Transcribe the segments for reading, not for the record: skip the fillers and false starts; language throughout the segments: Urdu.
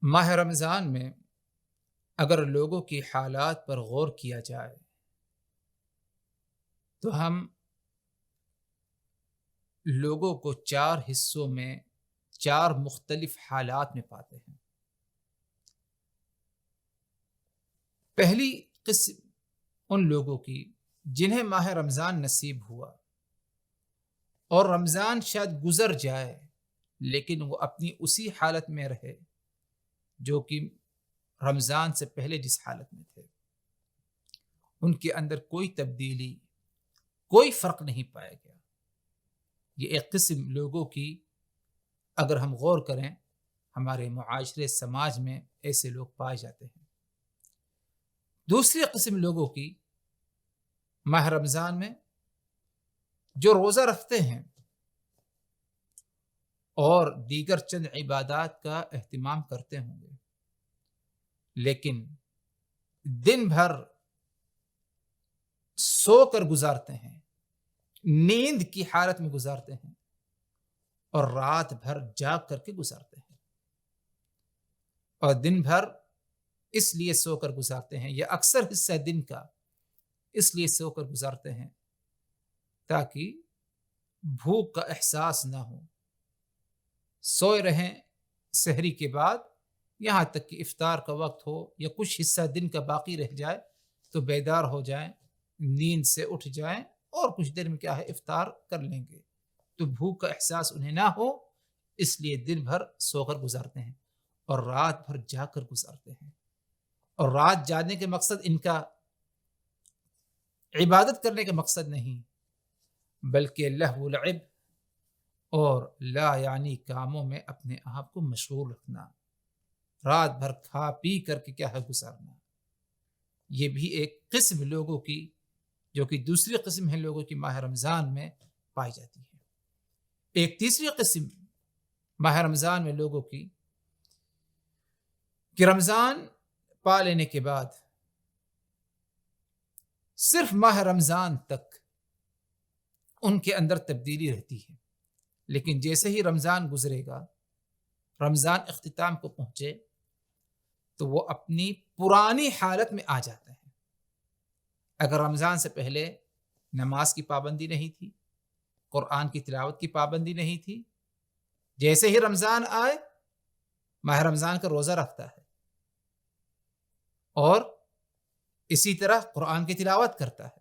ماہ رمضان میں اگر لوگوں کی حالات پر غور کیا جائے تو ہم لوگوں کو چار حصوں میں چار مختلف حالات میں پاتے ہیں۔ پہلی قسم ان لوگوں کی جنہیں ماہ رمضان نصیب ہوا اور رمضان شاید گزر جائے لیکن وہ اپنی اسی حالت میں رہے جو کہ رمضان سے پہلے جس حالت میں تھے، ان کے اندر کوئی تبدیلی، کوئی فرق نہیں پایا گیا۔ یہ ایک قسم لوگوں کی اگر ہم غور کریں ہمارے معاشرے سماج میں ایسے لوگ پائے جاتے ہیں۔ دوسری قسم لوگوں کی ماہ رمضان میں جو روزہ رکھتے ہیں اور دیگر چند عبادات کا اہتمام کرتے ہوں گے لیکن دن بھر سو کر گزارتے ہیں، نیند کی حالت میں گزارتے ہیں اور رات بھر جاگ کر کے گزارتے ہیں، اور دن بھر اس لیے سو کر گزارتے ہیں یا اکثر حصہ دن کا اس لیے سو کر گزارتے ہیں تاکہ بھوک کا احساس نہ ہو، سوئے رہیں سحری کے بعد یہاں تک کہ افطار کا وقت ہو یا کچھ حصہ دن کا باقی رہ جائے تو بیدار ہو جائیں، نیند سے اٹھ جائیں اور کچھ دیر میں کیا ہے افطار کر لیں گے، تو بھوک کا احساس انہیں نہ ہو، اس لیے دن بھر سو کر گزارتے ہیں اور رات بھر جا کر گزارتے ہیں۔ اور رات جاگنے کے مقصد ان کا عبادت کرنے کا مقصد نہیں بلکہ لہو و لعب اور لا یعنی کاموں میں اپنے آپ کو مشغول رکھنا، رات بھر کھا پی کر کے کیا ہے گزارنا۔ یہ بھی ایک قسم لوگوں کی جو کہ دوسری قسم ہے لوگوں کی ماہ رمضان میں پائی جاتی ہے۔ ایک تیسری قسم ماہ رمضان میں لوگوں کی کہ رمضان پا لینے کے بعد صرف ماہ رمضان تک ان کے اندر تبدیلی رہتی ہے، لیکن جیسے ہی رمضان گزرے گا، رمضان اختتام کو پہنچے تو وہ اپنی پرانی حالت میں آ جاتے ہیں۔ اگر رمضان سے پہلے نماز کی پابندی نہیں تھی، قرآن کی تلاوت کی پابندی نہیں تھی، جیسے ہی رمضان آئے ماہ رمضان کا روزہ رکھتا ہے اور اسی طرح قرآن کی تلاوت کرتا ہے،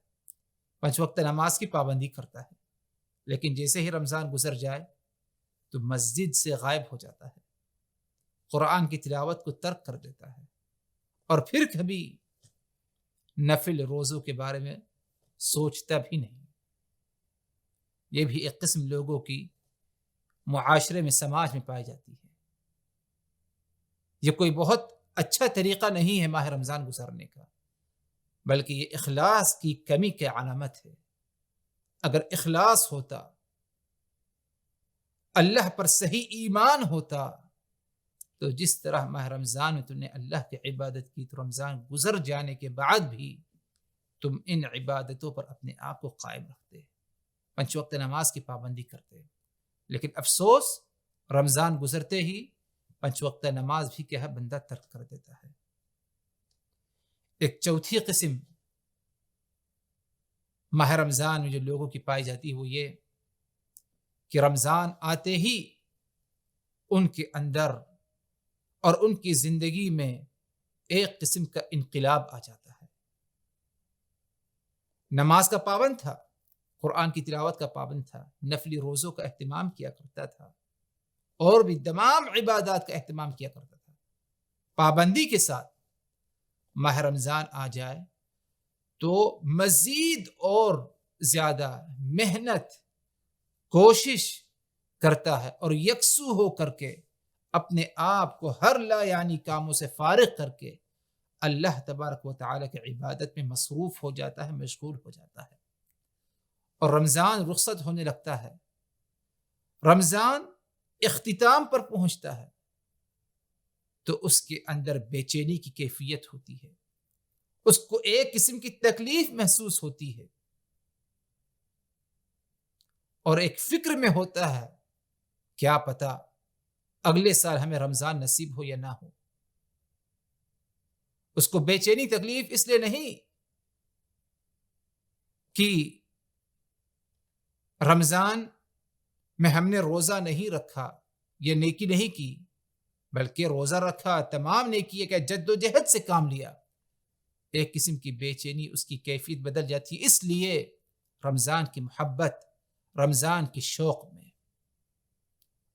5 وقت نماز کی پابندی کرتا ہے، لیکن جیسے ہی رمضان گزر جائے تو مسجد سے غائب ہو جاتا ہے، قرآن کی تلاوت کو ترک کر دیتا ہے اور پھر کبھی نفل روزوں کے بارے میں سوچتا بھی نہیں۔ یہ بھی ایک قسم لوگوں کی معاشرے میں سماج میں پائی جاتی ہے۔ یہ کوئی بہت اچھا طریقہ نہیں ہے ماہ رمضان گزارنے کا، بلکہ یہ اخلاص کی کمی کی علامت ہے۔ اگر اخلاص ہوتا، اللہ پر صحیح ایمان ہوتا تو جس طرح ماہ رمضان میں تم نے اللہ کی عبادت کی تو رمضان گزر جانے کے بعد بھی تم ان عبادتوں پر اپنے آپ کو قائم رکھتے، 5 وقت نماز کی پابندی کرتے، لیکن افسوس رمضان گزرتے ہی 5 وقت نماز بھی کیا ہے بندہ ترک کر دیتا ہے۔ ایک چوتھی قسم ماہ رمضان میں جو لوگوں کی پائی جاتی ہے وہ یہ کہ رمضان آتے ہی ان کے اندر اور ان کی زندگی میں ایک قسم کا انقلاب آ جاتا ہے۔ نماز کا پابند تھا، قرآن کی تلاوت کا پابند تھا، نفلی روزوں کا اہتمام کیا کرتا تھا اور بھی تمام عبادات کا اہتمام کیا کرتا تھا، پابندی کے ساتھ ماہ رمضان آ جائے تو مزید اور زیادہ محنت کوشش کرتا ہے اور یکسو ہو کر کے اپنے آپ کو ہر لا یعنی کاموں سے فارغ کر کے اللہ تبارک و تعالیٰ کی عبادت میں مصروف ہو جاتا ہے، مشغول ہو جاتا ہے، اور رمضان رخصت ہونے لگتا ہے، رمضان اختتام پر پہنچتا ہے تو اس کے اندر بے چینی کی کیفیت ہوتی ہے، اس کو ایک قسم کی تکلیف محسوس ہوتی ہے اور ایک فکر میں ہوتا ہے کیا پتا اگلے سال ہمیں رمضان نصیب ہو یا نہ ہو۔ اس کو بے چینی تکلیف اس لیے نہیں کہ رمضان میں ہم نے روزہ نہیں رکھا، یہ نیکی نہیں کی، بلکہ روزہ رکھا، تمام نیکی کا جد و جہد سے کام لیا، ایک قسم کی بے چینی اس کی کیفیت بدل جاتی ہے۔ اس لیے رمضان کی محبت، رمضان کی شوق میں،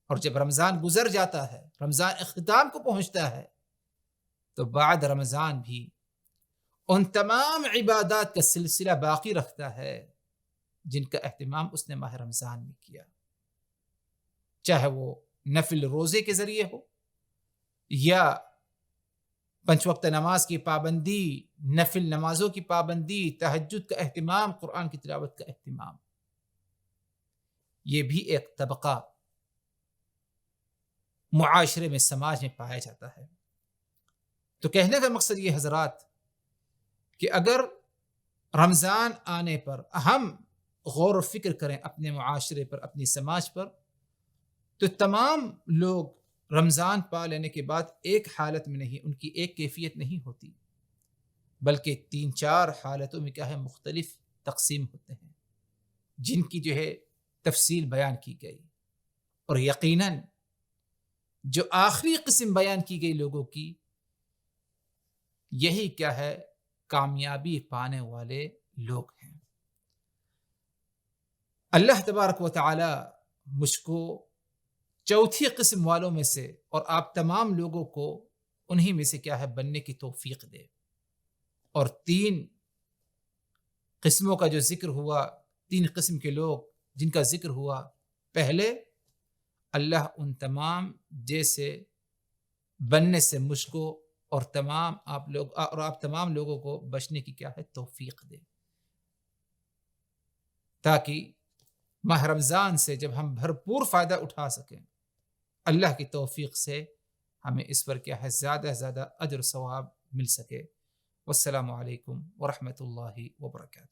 اور جب رمضان گزر جاتا ہے، رمضان اختتام کو پہنچتا ہے، تو بعد رمضان بھی ان تمام عبادات کا سلسلہ باقی رکھتا ہے جن کا اہتمام اس نے ماہ رمضان میں کیا، چاہے وہ نفل روزے کے ذریعے ہو یا 5 وقت نماز کی پابندی، نفل نمازوں کی پابندی، تہجد کا اہتمام، قرآن کی تلاوت کا اہتمام۔ یہ بھی ایک طبقہ معاشرے میں، سماج میں پایا جاتا ہے۔ تو کہنے کا مقصد یہ حضرات کہ اگر رمضان آنے پر ہم غور و فکر کریں اپنے معاشرے پر، اپنی سماج پر، تو تمام لوگ رمضان پا لینے کے بعد ایک حالت میں نہیں، ان کی ایک کیفیت نہیں ہوتی، بلکہ 3-4 حالتوں میں کیا ہے، مختلف تقسیم ہوتے ہیں، جن کی جو ہے تفصیل بیان کی گئی۔ اور یقیناً جو آخری قسم بیان کی گئی لوگوں کی، یہی کیا ہے، کامیابی پانے والے لوگ ہیں۔ اللہ تبارک و تعالی مجھ کو چوتھی قسم والوں میں سے اور آپ تمام لوگوں کو انہی میں سے کیا ہے بننے کی توفیق دے۔ اور 3 قسموں کا جو ذکر ہوا، 3 قسم کے لوگ جن کا ذکر ہوا، پہلے اللہ ان تمام جیسے بننے سے مجھ کو اور آپ تمام لوگوں کو بچنے کی کیا ہے توفیق دے، تاکہ ماہ رمضان سے جب ہم بھرپور فائدہ اٹھا سکیں، اللہ کی توفیق سے ہمیں اس پر کیا ہے زیادہ سے زیادہ اجر و ثواب مل سکے۔ والسلام علیکم ورحمۃ اللہ وبرکاتہ۔